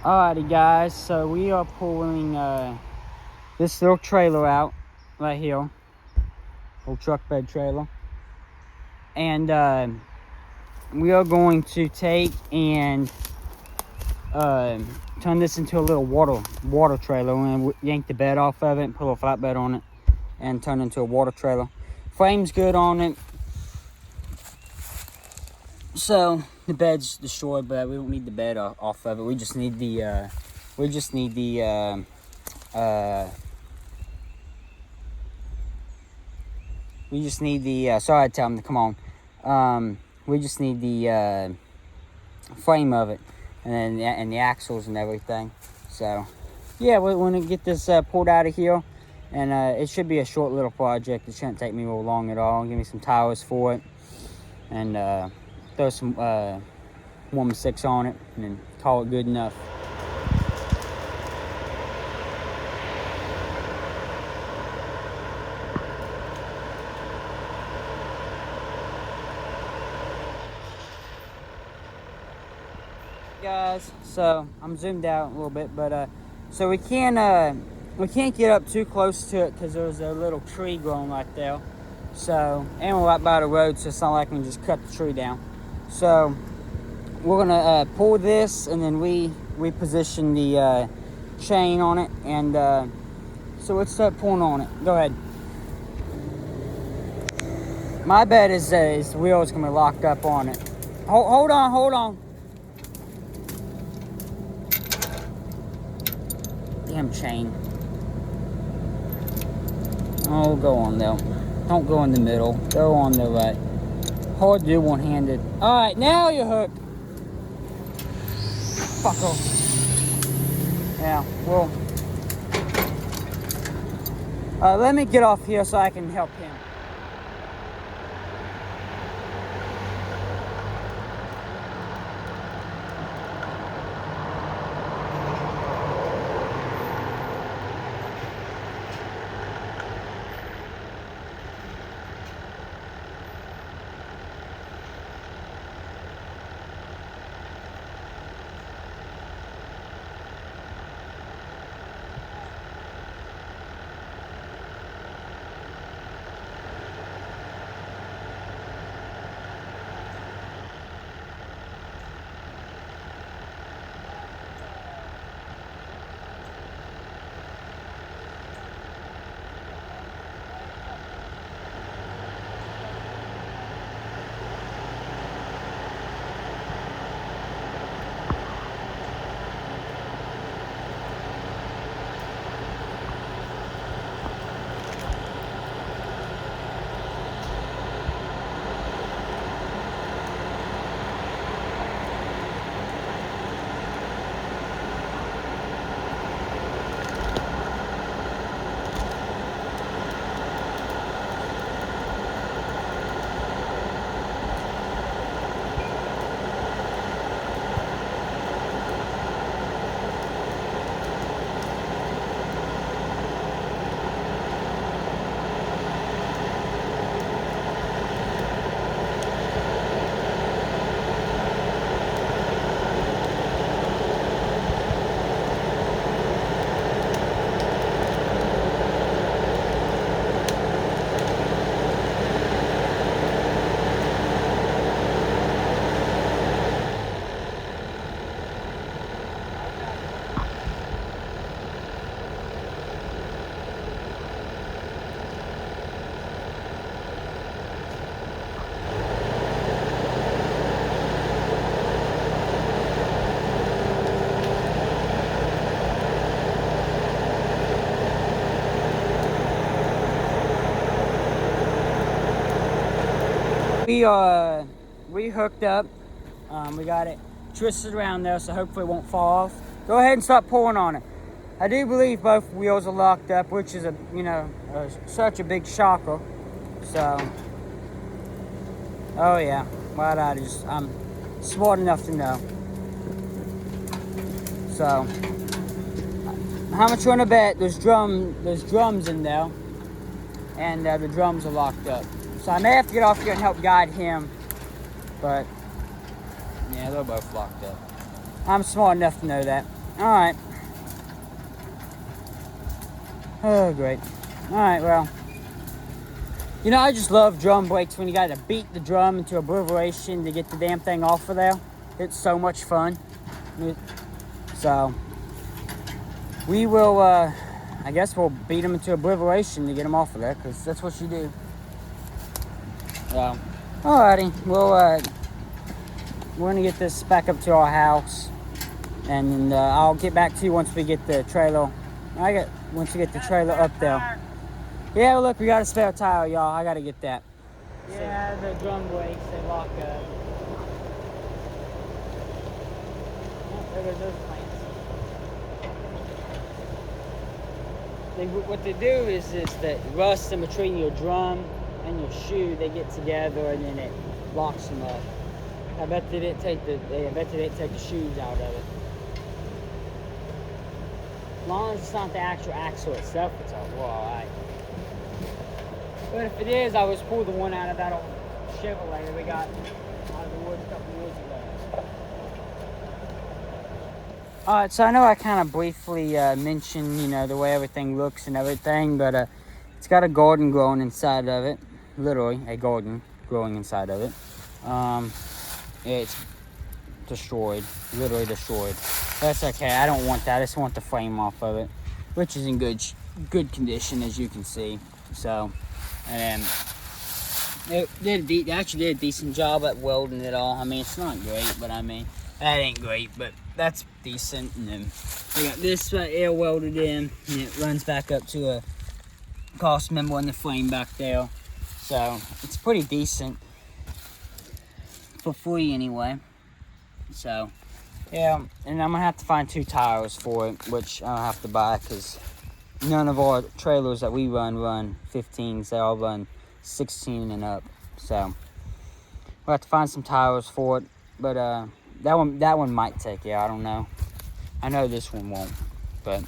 Alrighty guys, so we are pulling this little trailer out right here, little truck bed trailer, and we are going to take and turn this into a little water trailer. We're going to yank the bed off of it and put a flatbed on it and turn it into a water trailer. Frame's good on it, so the bed's destroyed, but we don't need the bed off of it. We just need the sorry, I tell them to come on. We just need the frame of it, and then the axles and everything. So yeah, we're gonna get this pulled out of here, and it should be a short little project. It shouldn't take me real long at all. Give me some tires for it, and throw some 1/6 on it, and then call it good enough. Guys, so I'm zoomed out a little bit, but so we can't get up too close to it because there's a little tree growing right there. So, and we're right by the road, so it's not like we can just cut the tree down. So we're gonna pull this, and then we reposition the chain on it, and so let's start pulling on it. Go ahead. My bet is the wheel is gonna be locked up on it. Hold on. Damn chain. Oh, go on though. Don't go in the middle. Go on the right. Hard to do one-handed. Alright, now you're hooked. Fuck off. Yeah, well. Let me get off here so I can help him. We hooked up. We got it twisted around there, so hopefully it won't fall off. Go ahead and start pulling on it. I do believe both wheels are locked up, which is such a big shocker. So, oh yeah, right out. I'm smart enough to know. So, how much you want to bet? There's drums in there, and the drums are locked up. So I may have to get off here and help guide him, but yeah, they're both locked up. I'm smart enough to know that. Alright. Oh, great. Alright, well. You know, I just love drum brakes when you got to beat the drum into obliteration to get the damn thing off of there. It's so much fun. So, we will, I guess we'll beat them into obliteration to get them off of there, because that's what you do. So, alrighty. We're going to get this back up to our house. And I'll get back to you once we get the trailer. Once we get the trailer up there. Yeah, well, look, we got a spare tire, y'all. I got to get that. Yeah, the drum brakes, they lock up. Oh, there goes those plants. What they do is that rust in between your drum and your shoe, they get together and then it locks them up. I bet they didn't take the shoes out of it. As long as it's not the actual axle itself, it's alright. But if it is, I was pulled the one out of that old Chevrolet that we got out of the woods a couple years ago. Alright, so I know I kind of briefly mentioned, you know, the way everything looks and everything, but it's got a garden growing inside of it. Literally, a garden growing inside of it. It's destroyed, literally destroyed. That's okay, I don't want that. I just want the frame off of it, which is in good condition, as you can see. So, and they actually did a decent job at welding it all. I mean, it's not great, but I mean, that ain't great, but that's decent. And then they got this right here welded in, and it runs back up to a cross member in the frame back there. So it's pretty decent for free anyway. So yeah, and I'm gonna have to find 2 tires for it, which I'll have to buy because none of our trailers that we run 15s. They all run 16 and up. So we'll have to find some tires for it. But that one might take it. I don't know. I know this one won't, but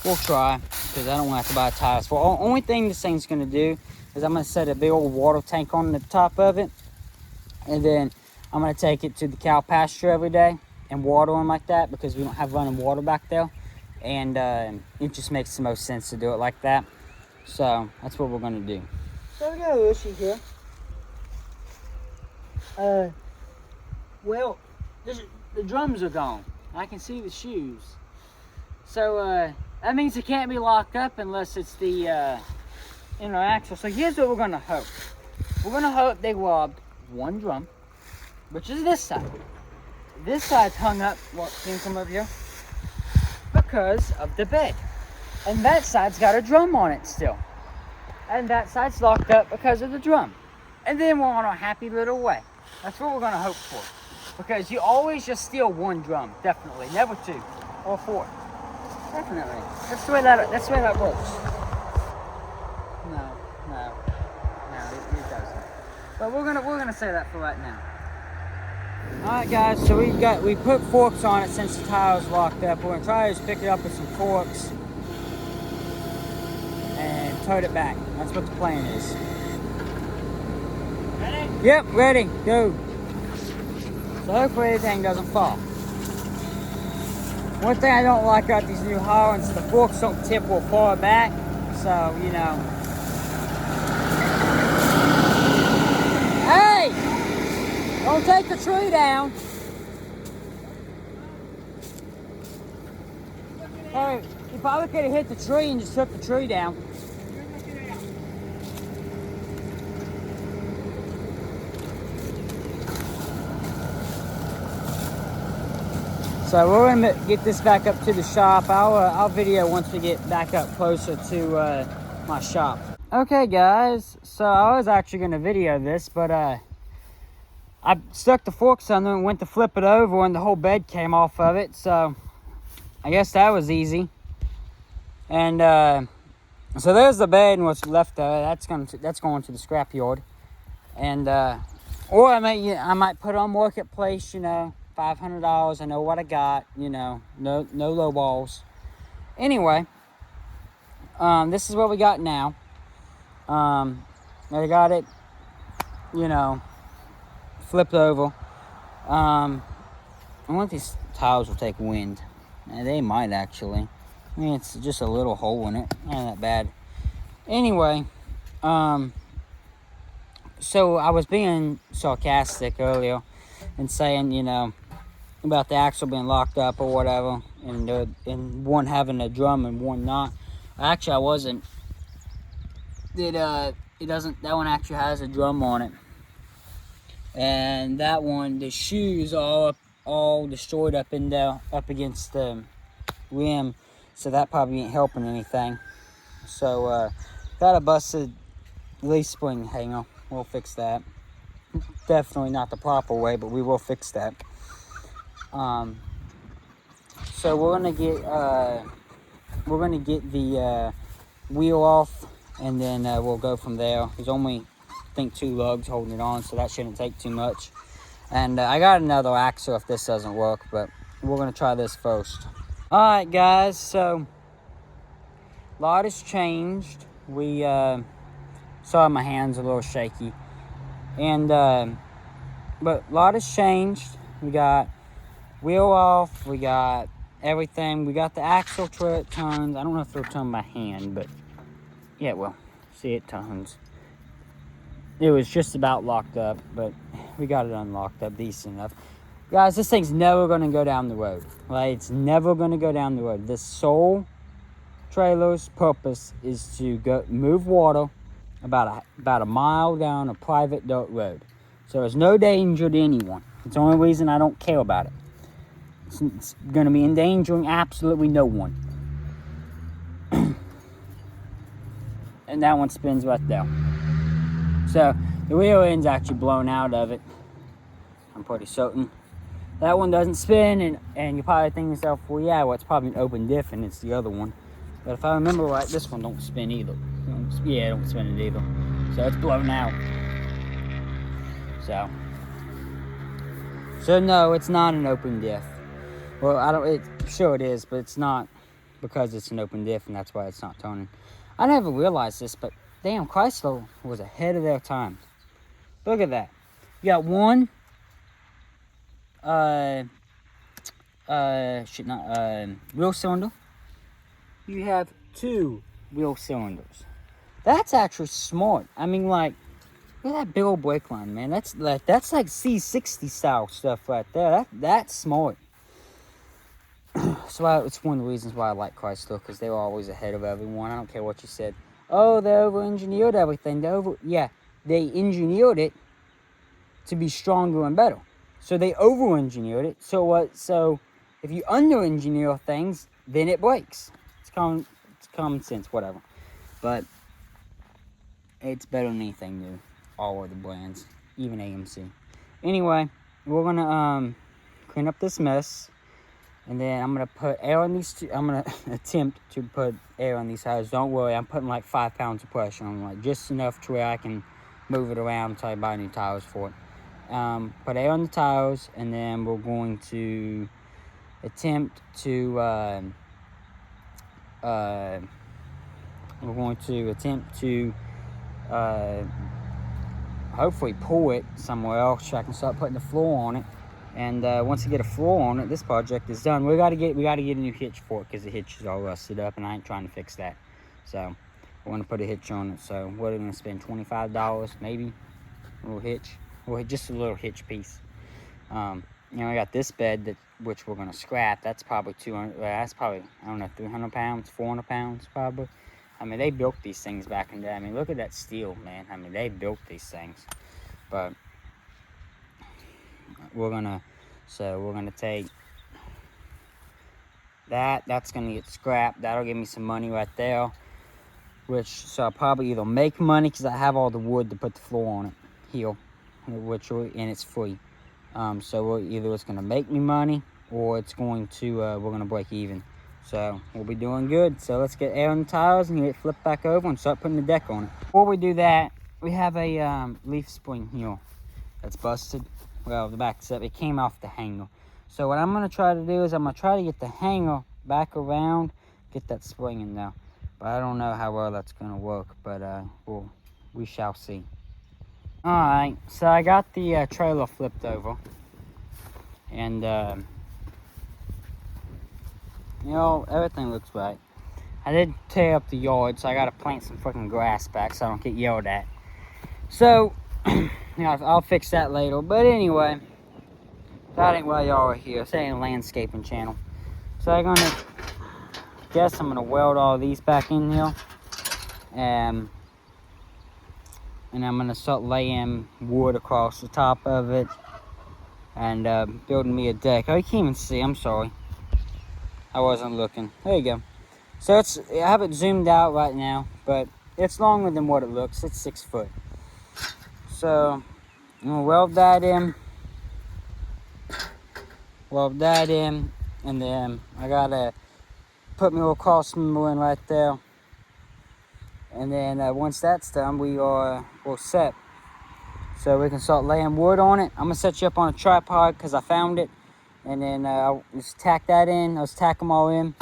we'll try because I don't want to have to buy tires for it. Only thing this thing's gonna do is I'm gonna set a big old water tank on the top of it, and then I'm gonna take it to the cow pasture every day and water them like that because we don't have running water back there. And it just makes the most sense to do it like that. So that's what we're gonna do. So we got an issue here. Well, the drums are gone. I can see the shoes. So that means it can't be locked up unless it's the inner axle. So here's what we're gonna hope. We're gonna hope they robbed one drum, which is this side. This side's hung up. What? Can you come over here? Because of the bed. And that side's got a drum on it still. And that side's locked up because of the drum. And then we're on a happy little way. That's what we're gonna hope for. Because you always just steal one drum, definitely. Never 2 or 4. Definitely. That's the way that works. No, it doesn't. But we're gonna say that for right now. Alright guys, so we put forks on it since the tire's locked up. We're gonna try to just pick it up with some forks and tote it back. That's what the plan is. Ready? Yep, ready. Go. So hopefully the thing doesn't fall. One thing I don't like about these new Hollands, the forks don't tip or fall back. So, you know. Hey! Don't take the tree down. Hey, you probably could have hit the tree and just took the tree down. So we're gonna get this back up to the shop. I'll video once we get back up closer to my shop. Okay guys, so I was actually gonna video this, but I stuck the forks on there and went to flip it over and the whole bed came off of it. So I guess that was easy. And so there's the bed and what's left of it. That's going to the scrap yard. And or I might put it on Marketplace, you know, $500. I know what I got, you know, no low balls. Anyway, this is what we got now. I got it, you know, flipped over. I wonder if these tiles will take wind. They might actually. I mean, it's just a little hole in it. Not that bad. Anyway, so I was being sarcastic earlier and saying, you know, about the axle being locked up or whatever, and one having a drum and one not. Actually, I wasn't. It doesn't. That one actually has a drum on it, and that one, the shoes are all destroyed up in there, up against the rim, so that probably ain't helping anything. So got a busted leaf spring hanger. We'll fix that. Definitely not the proper way, but we will fix that. So we're gonna get the wheel off, and then we'll go from there. There's only, I think, 2 lugs holding it on, so that shouldn't take too much. And I got another axle if this doesn't work, but we're gonna try this first. All right, guys. So a lot has changed. We sorry, my hands are a little shaky, and but a lot has changed. We got wheel off. We got everything. We got the axle turns. I don't know if it'll turn by hand, but yeah, well, see, it turns. It was just about locked up, but we got it unlocked up decent enough. Guys, this thing's never going to go down the road. Like, it's never going to go down the road. This sole trailer's purpose is to go move water about a mile down a private dirt road. So there's no danger to anyone. It's the only reason I don't care about it. It's going to be endangering absolutely no one. And that one spins right there. So the wheel end's actually blown out of it, I'm pretty certain. That one doesn't spin, and you're probably thinking to yourself, well, yeah, well, it's probably an open diff and it's the other one. But if I remember right, this one don't spin either. Yeah, it don't spin it either. So it's blown out. So no, it's not an open diff. Well, sure it is, but it's not, because it's an open diff, and that's why it's not turning. I never realized this, but damn, Chrysler was ahead of their time. Look at that. You got one, wheel cylinder. You have 2 wheel cylinders. That's actually smart. I mean, like, look at that big old brake line, man. That's like C60 style stuff right there. That's smart. So it's one of the reasons why I like Chrysler, because they were always ahead of everyone. I don't care what you said. Oh, they over-engineered everything. They engineered it to be stronger and better. So they over-engineered it. So if you under-engineer things, then it breaks. It's common sense, whatever. But it's better than anything new. All of the brands, even AMC. Anyway, we're gonna clean up this mess. And then I'm going to put air on these I'm going to attempt to put air on these tires. Don't worry, I'm putting like 5 pounds of pressure on them. Like, just enough to where I can move it around until I buy new tires for it. Put air on the tires, and then we're going to attempt to... hopefully pull it somewhere else so I can start putting the floor on it. And once I get a floor on it, this project is done. We got to get a new hitch for it, because the hitch is all rusted up, and I ain't trying to fix that. So we're gonna put a hitch on it. So we're gonna spend $25 maybe, a little hitch, or just a little hitch piece. I got this bed which we're gonna scrap. That's probably 200. That's probably, I don't know, 300 pounds, 400 pounds probably. I mean, they built these things back in the day. I mean, look at that steel, man. I mean, they built these things. But we're gonna take that's gonna get scrapped. That'll give me some money right there, so I'll probably either make money, because I have all the wood to put the floor on it here, and it's free. So either it's gonna make me money, or it's going to we're gonna break even. So we'll be doing good. So let's get air on the tires and get it flipped back over and start putting the deck on it. Before we do that, we have a leaf spring here that's busted. Well, the back set, it came off the hanger. So what I'm going to try to do is I'm going to try to get the hanger back around, get that spring in there. But I don't know how well that's going to work, but we shall see. Alright, so I got the trailer flipped over. And You know, everything looks right. I did tear up the yard, so I gotta plant some freaking grass back so I don't get yelled at. So, you know, I'll fix that later. But anyway, that ain't why y'all are here. This ain't a landscaping channel. So I'm gonna I'm gonna weld all these back in here. And I'm gonna start laying wood across the top of it and building me a deck. Oh, you can't even see. I'm sorry. I wasn't looking. There you go. So I have it zoomed out right now, but it's longer than what it looks. It's 6 foot. So I'm gonna weld that in, and then I gotta put my little cross member in right there. And then once that's done, we're set. So we can start laying wood on it. I'm gonna set you up on a tripod because I found it. And then I'll just tack that in. I'll just tack them all in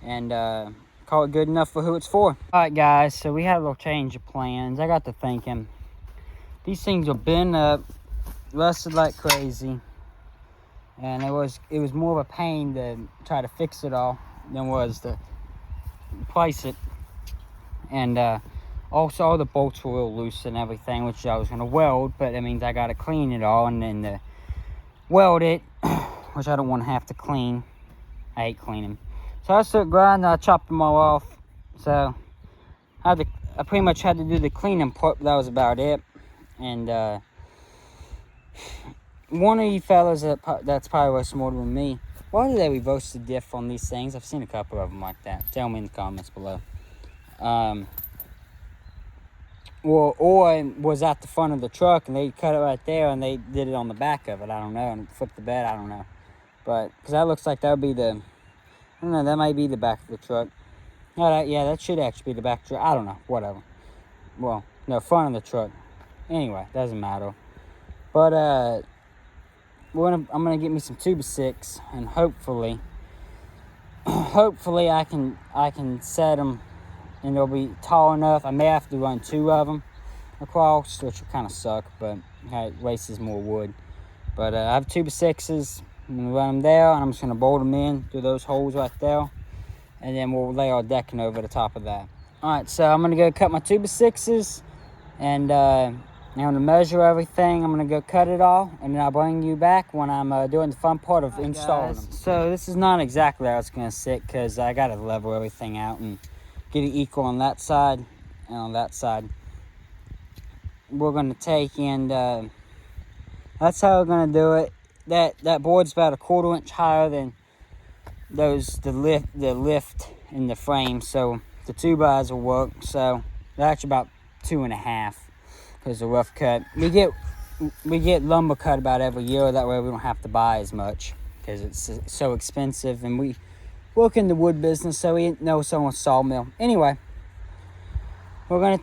and call it good enough for who it's for. All right, guys, so we had a little change of plans. I got to thinking, these things will bend up, rusted like crazy. And it was more of a pain to try to fix it all than was to replace it. And also all the bolts were real loose and everything, which I was gonna weld, but that means I gotta clean it all and then weld it, which I don't want to have to clean. I hate cleaning. So I started grinding. I chopped them all off. So I pretty much had to do the cleaning part, but that was about it. And one of you fellas that's probably way smarter than me, why do they reverse the diff on these things? I've seen a couple of them like that. Tell me in the comments below. Or was at the front of the truck and they cut it right there and they did it on the back of it. I don't know. And flipped the bed. I don't know. But because that looks like that would be I don't know. That might be the back of the truck. Yeah, that should actually be the back of the truck. I don't know. Whatever. Well, no, front of the truck. Anyway, doesn't matter. But I'm gonna get me some 2x6 and hopefully I can set them and they'll be tall enough. I may have to run 2 of them across, which will kind of suck, but it wastes more wood. But I have 2x6s. I'm gonna run them there, and I'm just gonna bolt them in through those holes right there, and then we'll lay our decking over the top of that. All right, so I'm gonna go cut my 2x6s, and I'm gonna measure everything. I'm gonna go cut it all, and then I'll bring you back when I'm doing the fun part of installing them. So this is not exactly how it's gonna sit, because I gotta level everything out and get it equal on that side and on that side. We're gonna take and that's how we're gonna do it. That board's about a 1/4 inch higher than the lift in the frame, so the 2x will work. So they're actually about 2.5 because the rough cut. We get lumber cut about every year. That way we don't have to buy as much because it's so expensive, and we work in the wood business, so we know someone's sawmill. Anyway, we're gonna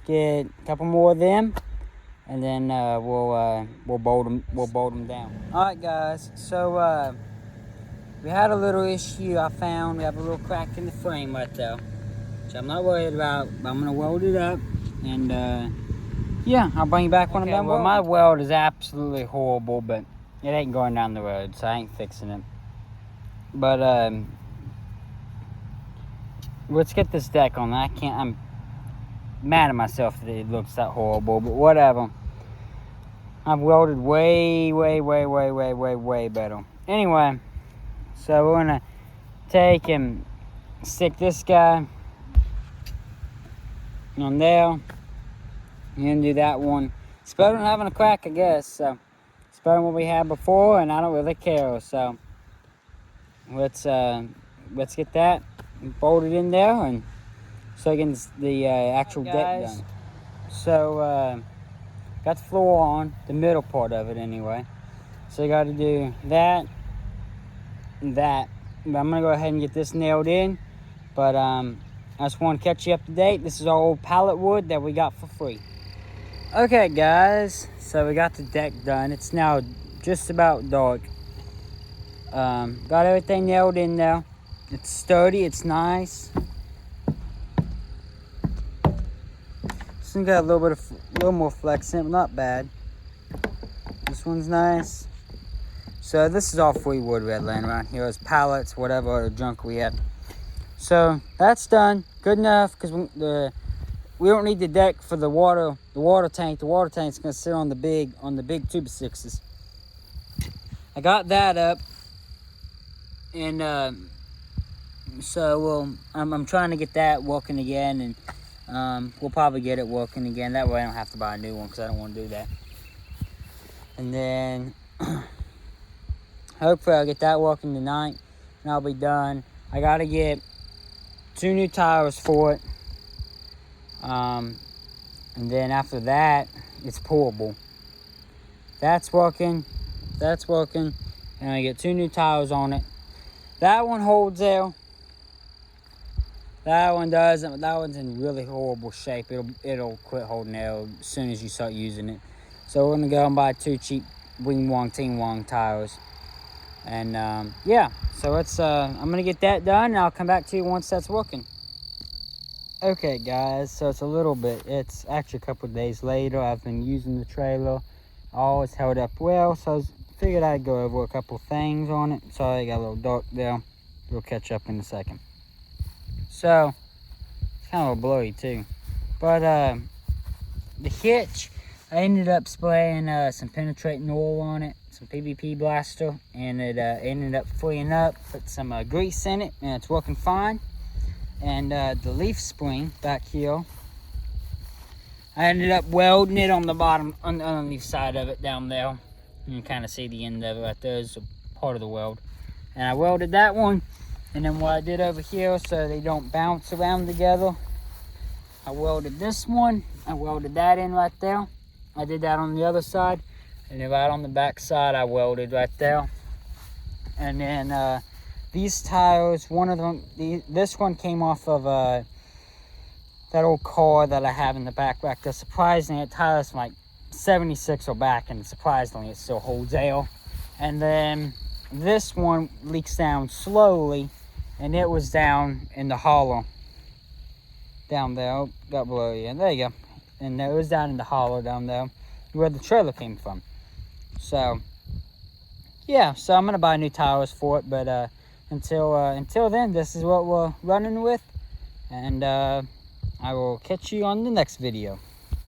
get a couple more of them, and then we'll bolt them down. All right, guys. So we had a little issue. I found we have a little crack in the frame right there, which I'm not worried about. But I'm gonna weld it up, and yeah, I'll bring you back when I'm done. Well, my weld is absolutely horrible, but it ain't going down the road, so I ain't fixing it. But let's get this deck on. I'm mad at myself that it looks that horrible, but whatever. I've welded way better. Anyway, so we're gonna take and stick this guy on there and do that one. It's better than having a crack, I guess. So it's better than what we had before, and I don't really care. So let's get that bolted in there and so get the actual deck done. So got the floor on, the middle part of it anyway. So you got to do that and that. But I'm gonna go ahead and get this nailed in. But I just want to catch you up to date. This is our old pallet wood that we got for free. Okay, guys. So we got the deck done. It's now just about dark. Got everything nailed in there. It's sturdy, it's nice. This one got a little more flex in it, but not bad. This one's nice. So this is all free wood we had laying around here. It's pallets, whatever other junk we had. So that's done. Good enough, because we don't need the deck for the water tank. The water tank's gonna sit on the big 2x6s. I got that up, and so I'm trying to get that working again, and we'll probably get it working again. That way I don't have to buy a new one, because I don't want to do that. And then hopefully I'll get that working tonight, and I'll be done. I gotta get 2 new tires for it. And then after that, it's pullable. That's working, and I get 2 new tires on it. That one holds there. That one doesn't. That one's in really horrible shape. It'll quit holding there as soon as you start using it. So we're gonna go and buy 2 cheap Wing Wong Ting Wong tires. And yeah, so it's I'm gonna get that done, and I'll come back to you once that's working. Okay guys, so it's actually a couple of days later. I've been using the trailer. All it's held up well, so I figured I'd go over a couple things on it. Sorry, I got a little dark there. We'll catch up in a second. So, it's kind of blurry too. But the hitch, I ended up spraying some penetrating oil on it, some PVP blaster, and it ended up freeing up, put some grease in it, and it's working fine. And the leaf spring back here, I ended up welding it on the bottom, underneath side of it down there. You can kind of see the end of it right there is a part of the weld. And I welded that one. And then what I did over here, so they don't bounce around together, I welded this one. I welded that in right there. I did that on the other side. And then right on the back side, I welded right there. And then these tires, one of them, this one came off of that old car that I have in the back there. Surprisingly, it tires from like 76 or back, and surprisingly, it still holds air. And then this one leaks down slowly, and it was down in the hollow. Down there, oh, got blurry, and there you go. And it was down in the hollow down there, where the trailer came from. So, yeah, so I'm gonna buy new tires for it, but until then, this is what we're running with, and I will catch you on the next video.